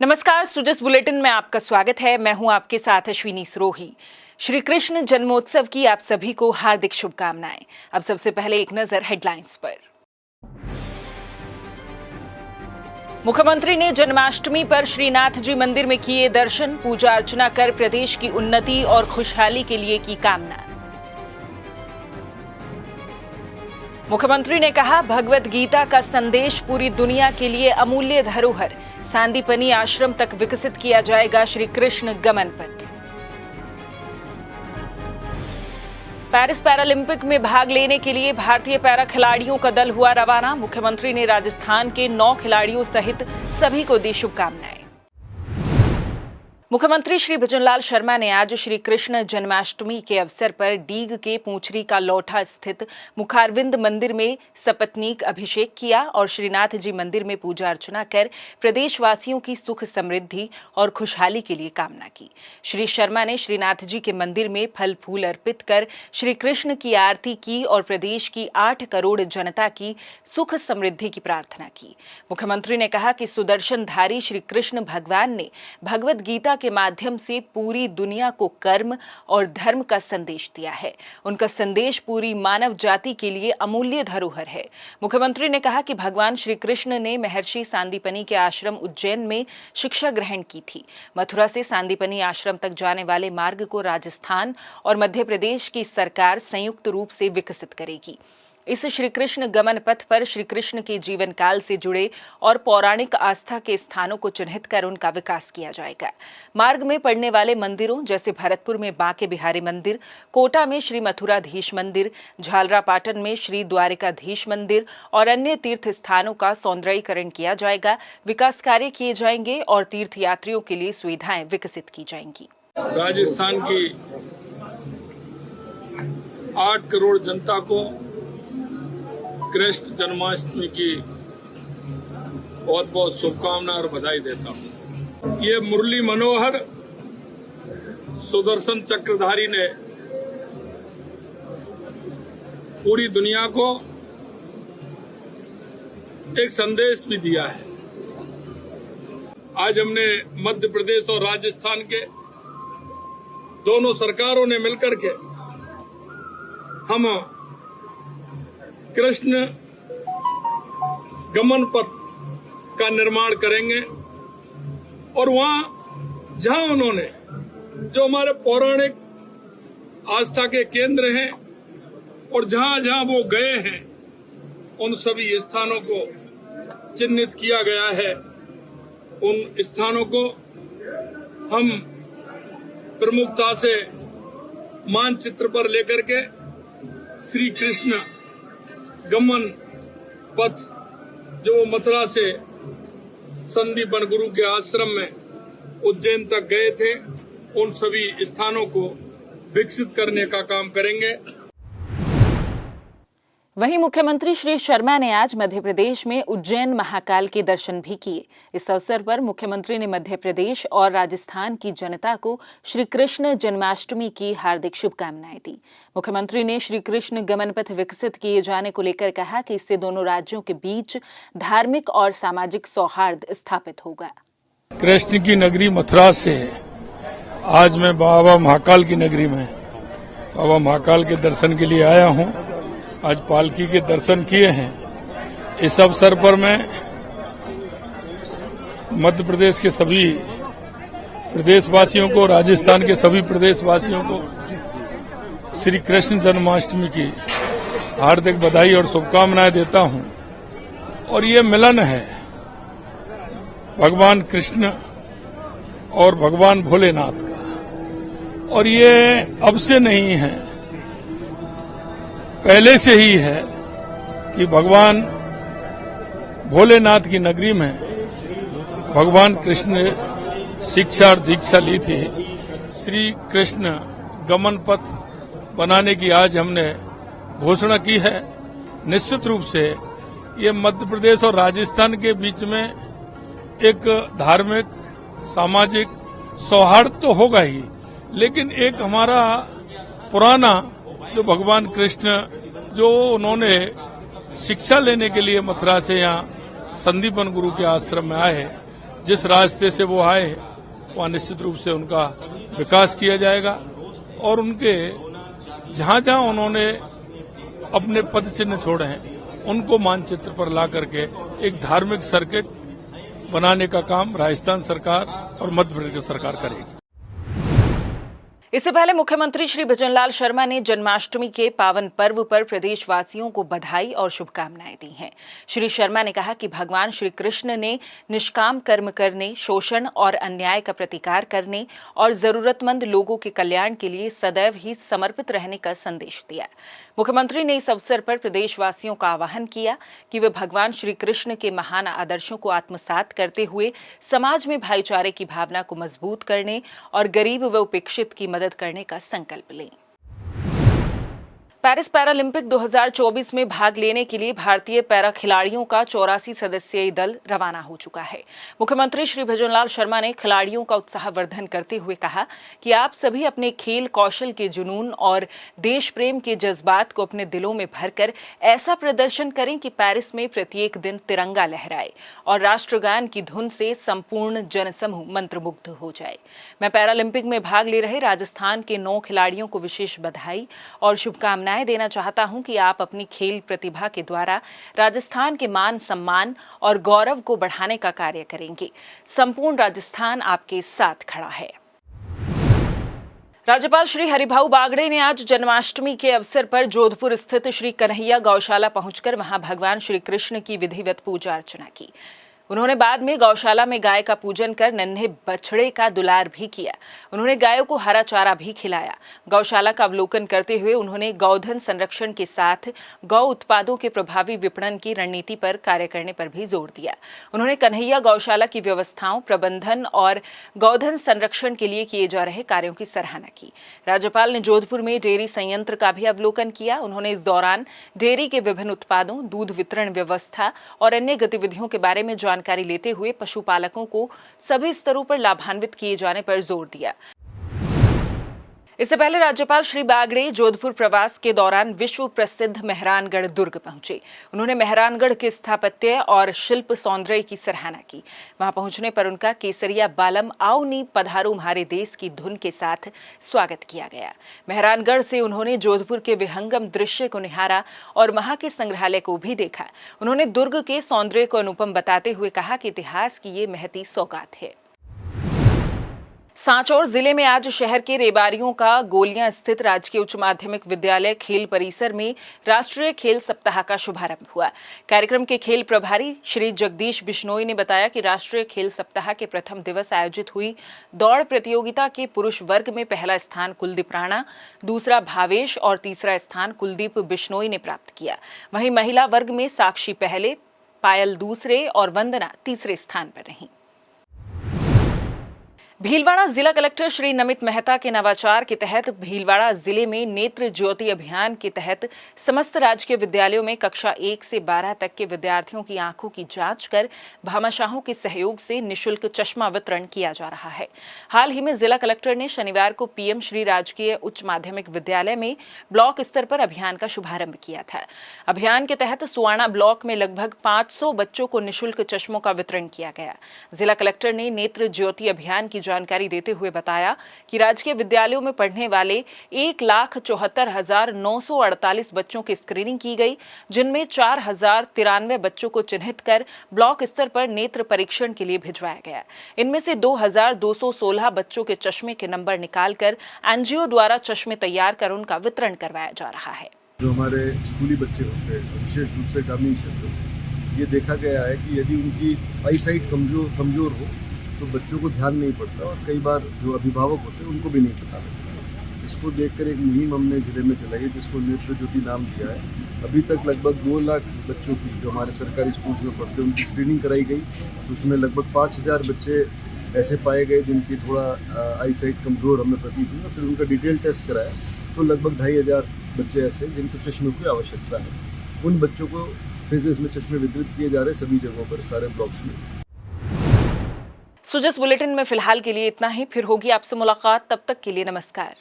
नमस्कार, सुजस बुलेटिन में आपका स्वागत है। मैं हूं आपके साथ अश्विनी सरोही। श्री कृष्ण जन्मोत्सव की आप सभी को हार्दिक शुभकामनाएं। अब सबसे पहले एक नजर हेडलाइंस पर। मुख्यमंत्री ने जन्माष्टमी पर श्रीनाथ जी मंदिर में किए दर्शन, पूजा अर्चना कर प्रदेश की उन्नति और खुशहाली के लिए की कामना। मुख्यमंत्री ने कहा, भगवत गीता का संदेश पूरी दुनिया के लिए अमूल्य धरोहर, सांदीपनी आश्रम तक विकसित किया जाएगा श्री कृष्ण गमन पथ। पेरिस पैरालंपिक में भाग लेने के लिए भारतीय पैरा खिलाड़ियों का दल हुआ रवाना। मुख्यमंत्री ने राजस्थान के 9 खिलाड़ियों सहित सभी को दी शुभकामनाएं। मुख्यमंत्री श्री भजनलाल शर्मा ने आज श्री कृष्ण जन्माष्टमी के अवसर पर डीग के पूंछरी का लौठा स्थित मुखारविंद मंदिर में सपत्नीक अभिषेक किया और श्रीनाथ जी मंदिर में पूजा अर्चना कर प्रदेशवासियों की सुख समृद्धि और खुशहाली के लिए कामना की। श्री शर्मा ने श्रीनाथ जी के मंदिर में फल फूल अर्पित कर श्री कृष्ण की आरती की और प्रदेश की 8 करोड़ जनता की सुख समृद्धि की प्रार्थना की। मुख्यमंत्री ने कहा कि सुदर्शनधारी श्री कृष्ण भगवान ने भगवत गीता के माध्यम से पूरी दुनिया को कर्म और धर्म का संदेश दिया है। उनका संदेश पूरी मानव जाति के लिए अमूल्य धरोहर है। मुख्यमंत्री ने कहा कि भगवान श्री कृष्ण ने महर्षि सांदीपनी के आश्रम उज्जैन में शिक्षा ग्रहण की थी। मथुरा से सांदीपनी आश्रम तक जाने वाले मार्ग को राजस्थान और मध्य प्रदेश की सरकार संयुक्त रूप से विकसित करेगी। इस श्री कृष्ण गमन पथ पर श्री कृष्ण के जीवन काल से जुड़े और पौराणिक आस्था के स्थानों को चिन्हित कर उनका विकास किया जाएगा। मार्ग में पड़ने वाले मंदिरों जैसे भरतपुर में बांके बिहारी मंदिर, कोटा में श्री मथुराधीश मंदिर, झालरापाटन में श्री द्वारिकाधीश मंदिर और अन्य तीर्थ स्थानों का सौंदर्यीकरण किया जाएगा। विकास कार्य किए जाएंगे और तीर्थ यात्रियों के लिए सुविधाएं विकसित की जाएंगी। राजस्थान की 8 करोड़ जनता को कृष्ण जन्माष्टमी की बहुत बहुत शुभकामनाएं और बधाई देता हूं। ये मुरली मनोहर सुदर्शन चक्रधारी ने पूरी दुनिया को एक संदेश भी दिया है। आज हमने मध्य प्रदेश और राजस्थान के दोनों सरकारों ने मिलकर के हम कृष्ण गमन पथ का निर्माण करेंगे और वहां जहां उन्होंने जो हमारे पौराणिक आस्था के केंद्र हैं और जहां जहां वो गए हैं उन सभी स्थानों को चिन्हित किया गया है। उन स्थानों को हम प्रमुखता से मानचित्र पर लेकर के श्री कृष्ण गमन पथ जो मथुरा से संदीपन गुरु के आश्रम में उज्जैन तक गए थे, उन सभी स्थानों को विकसित करने का काम करेंगे। वहीं मुख्यमंत्री श्री शर्मा ने आज मध्य प्रदेश में उज्जैन महाकाल के दर्शन भी किए। इस अवसर पर मुख्यमंत्री ने मध्य प्रदेश और राजस्थान की जनता को श्री कृष्ण जन्माष्टमी की हार्दिक शुभकामनाएं दी। मुख्यमंत्री ने श्री कृष्ण गमन पथ विकसित किए जाने को लेकर कहा कि इससे दोनों राज्यों के बीच धार्मिक और सामाजिक सौहार्द स्थापित होगा। कृष्ण की नगरी मथुरा से आज मैं बाबा महाकाल की नगरी में बाबा महाकाल के दर्शन के लिए आया हूं। आज पालकी के दर्शन किए हैं। इस अवसर पर मैं मध्य प्रदेश के सभी प्रदेशवासियों को, राजस्थान के सभी प्रदेशवासियों को श्री कृष्ण जन्माष्टमी की हार्दिक बधाई और शुभकामनाएं देता हूं। और ये मिलन है भगवान कृष्ण और भगवान भोलेनाथ का, और ये अब से नहीं है, पहले से ही है कि भगवान भोलेनाथ की नगरी में भगवान कृष्ण ने शिक्षा और दीक्षा ली थी। श्री कृष्ण गमन पथ बनाने की आज हमने घोषणा की है। निश्चित रूप से ये मध्य प्रदेश और राजस्थान के बीच में एक धार्मिक सामाजिक सौहार्द तो होगा ही, लेकिन एक हमारा पुराना जो भगवान कृष्ण जो उन्होंने शिक्षा लेने के लिए मथुरा से यहाँ संदीपन गुरु के आश्रम में आए, जिस रास्ते से वो आए वहाँ निश्चित रूप से उनका विकास किया जाएगा और उनके जहां जहां उन्होंने अपने पद चिन्ह छोड़े हैं उनको मानचित्र पर ला करके एक धार्मिक सर्किट बनाने का काम राजस्थान सरकार और मध्य प्रदेश सरकार करेगी। इससे पहले मुख्यमंत्री श्री भजनलाल शर्मा ने जन्माष्टमी के पावन पर्व पर प्रदेशवासियों को बधाई और शुभकामनाएं दी हैं। श्री शर्मा ने कहा कि भगवान श्री कृष्ण ने निष्काम कर्म करने, शोषण और अन्याय का प्रतिकार करने और जरूरतमंद लोगों के कल्याण के लिए सदैव ही समर्पित रहने का संदेश दिया। मुख्यमंत्री ने इस अवसर पर प्रदेशवासियों का आह्वान किया कि वे भगवान श्री कृष्ण के महान आदर्शों को आत्मसात करते हुए समाज में भाईचारे की भावना को मजबूत करने और गरीब व उपेक्षित की मदद करने का संकल्प लें। पेरिस पैरालंपिक 2024 में भाग लेने के लिए भारतीय पैरा खिलाड़ियों का 84 सदस्यीय दल रवाना हो चुका है। मुख्यमंत्री श्री भजनलाल शर्मा ने खिलाड़ियों का उत्साहवर्धन करते हुए कहा कि आप सभी अपने खेल कौशल के जुनून और देश प्रेम के जज्बात को अपने दिलों में भरकर ऐसा प्रदर्शन करें कि पेरिस में प्रत्येक दिन तिरंगा लहराए और राष्ट्रगान की धुन से संपूर्ण जनसमूह मंत्रमुग्ध हो जाए। मैं पैरालंपिक में भाग ले रहे राजस्थान के 9 खिलाड़ियों को विशेष बधाई और शुभकामनाएं देना चाहता हूं कि आप अपनी खेल प्रतिभा के द्वारा राजस्थान के मान सम्मान और गौरव को बढ़ाने का कार्य करेंगे। संपूर्ण राजस्थान आपके साथ खड़ा है। राज्यपाल श्री हरिभाऊ बागड़े ने आज जन्माष्टमी के अवसर पर जोधपुर स्थित श्री कन्हैया गौशाला पहुंचकर वहां भगवान श्री कृष्ण की विधिवत पूजा अर्चना की। उन्होंने बाद में गौशाला में गाय का पूजन कर नन्हे बछड़े का दुलार भी किया। उन्होंने गायों को हरा चारा भी खिलाया। गौशाला का अवलोकन करते हुए उन्होंने गौधन संरक्षण के साथ गौ उत्पादों के प्रभावी विपणन की रणनीति पर कार्य करने पर भी जोर दिया। उन्होंने कन्हैया गौशाला की व्यवस्थाओं, प्रबंधन और गौधन संरक्षण के लिए किए जा रहे कार्यों की सराहना की। राज्यपाल ने जोधपुर में डेयरी संयंत्र का भी अवलोकन किया। उन्होंने इस दौरान डेयरी के विभिन्न उत्पादों, दूध वितरण व्यवस्था और अन्य गतिविधियों के बारे में जानकारी लेते हुए पशुपालकों को सभी स्तरों पर लाभान्वित किए जाने पर जोर दिया। इससे पहले राज्यपाल श्री बागड़े जोधपुर प्रवास के दौरान विश्व प्रसिद्ध मेहरानगढ़ दुर्ग पहुंचे। उन्होंने मेहरानगढ़ के स्थापत्य और शिल्प सौंदर्य की सराहना की। वहां पहुंचने पर उनका केसरिया बालम आओ नी पधारो हमारे देश की धुन के साथ स्वागत किया गया। मेहरानगढ़ से उन्होंने जोधपुर के विहंगम दृश्य को निहारा और वहां के संग्रहालय को भी देखा। उन्होंने दुर्ग के सौंदर्य को अनुपम बताते हुए कहा कि इतिहास की ये महती सौगात है। सांचौर जिले में आज शहर के रेबारियों का गोलियां स्थित राजकीय उच्च माध्यमिक विद्यालय खेल परिसर में राष्ट्रीय खेल सप्ताह का शुभारंभ हुआ। कार्यक्रम के खेल प्रभारी श्री जगदीश बिश्नोई ने बताया कि राष्ट्रीय खेल सप्ताह के प्रथम दिवस आयोजित हुई दौड़ प्रतियोगिता के पुरुष वर्ग में पहला स्थान कुलदीप राणा, दूसरा भावेश और तीसरा स्थान कुलदीप बिश्नोई ने प्राप्त किया। वहीं महिला वर्ग में साक्षी पहले, पायल दूसरे और वंदना तीसरे स्थान पर रहीं। भीलवाड़ा जिला कलेक्टर श्री नमित मेहता के नवाचार के तहत भीलवाड़ा जिले में नेत्र ज्योति अभियान के तहत समस्त राजकीय विद्यालयों में कक्षा 1 से 12 तक के विद्यार्थियों की आंखों की जांच कर भामाशाहों के सहयोग से निःशुल्क चश्मा वितरण किया जा रहा है। हाल ही में जिला कलेक्टर ने शनिवार को पीएम श्री राजकीय उच्च माध्यमिक विद्यालय में ब्लॉक स्तर पर अभियान का शुभारंभ किया था। अभियान के तहत सुवाना ब्लॉक में लगभग 500 बच्चों को निःशुल्क चश्मों का वितरण किया गया। जिला कलेक्टर ने नेत्र ज्योति अभियान की जानकारी देते हुए बताया कि राजकीय विद्यालयों में पढ़ने वाले 1,74,948 बच्चों की स्क्रीनिंग की गई, जिनमें 4,093 बच्चों को चिन्हित कर ब्लॉक स्तर पर नेत्र परीक्षण के लिए भिजवाया गया। इनमें से 2,216 बच्चों के चश्मे के नंबर निकालकर एनजीओ द्वारा चश्मे तैयार कर उनका वितरण करवाया जा रहा है। जो हमारे स्कूली बच्चे होते हैं, विशेष रूप से ग्रामीण क्षेत्रों में ये देखा गया है कि यदि उनकी आईसाइट कमजोर हो तो बच्चों को ध्यान नहीं पड़ता और कई बार जो अभिभावक होते हैं उनको भी नहीं पता लगता। इसको देखकर एक मुहिम हमने जिले में चलाई है जिसको नेत्र ज्योति नाम दिया है। अभी तक लगभग 2 लाख बच्चों की जो हमारे सरकारी स्कूल में पढ़ते हैं उनकी स्क्रीनिंग कराई गई। उसमें लगभग 5,000 बच्चे ऐसे पाए गए जिनकी थोड़ा आईसाइट कमजोर हमें प्रतीत हुई और फिर उनका डिटेल टेस्ट कराया तो लगभग 2,500 बच्चे ऐसे जिनको चश्मे की आवश्यकता है। उन बच्चों को फेजेस में चश्मे वितरित किए जा रहे हैं सभी जगहों पर, सारे ब्लॉक्स में। सुजस बुलेटिन में फिलहाल के लिए इतना ही। फिर होगी आपसे मुलाकात, तब तक के लिए नमस्कार।